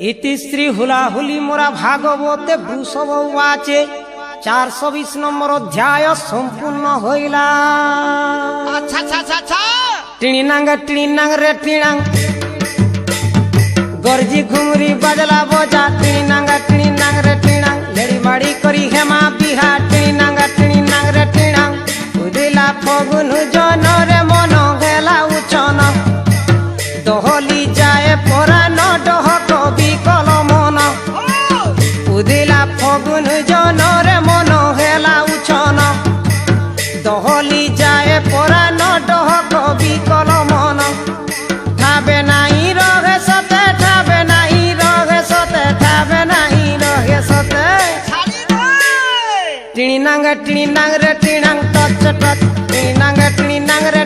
ইতিশ্রী হুলাহুলি মোরা ভাগবতে বৃষভ আছে 420 নম্বর অধ্যায় সম্পূর্ণ হইলা। আচ্ছা আচ্ছা আচ্ছা আচ্ছা টিণিনাং রে টিণাং গর্জি ঘুমরি বাজলা বজা টিণিনাং রে টিণাং লেড়ি মাড়ি করি হেমা বিহা টিণিনাং রে টিণাং উদিলা ফগুন জন রে মন গেলা উচন দহলি যায় পরাণ ডহ কবি কলমন উদিলা ফগুন জন রে মন হেলা উচন দহলি যায় পরাণ ডহ কবি কলমন ঠাবে নাই রহে সতে ঠাবে নাই রহে সতে ঠাবে নাই রহে সতে টিণিনাং রে টিণাং টচ টচ টিণিনাং রে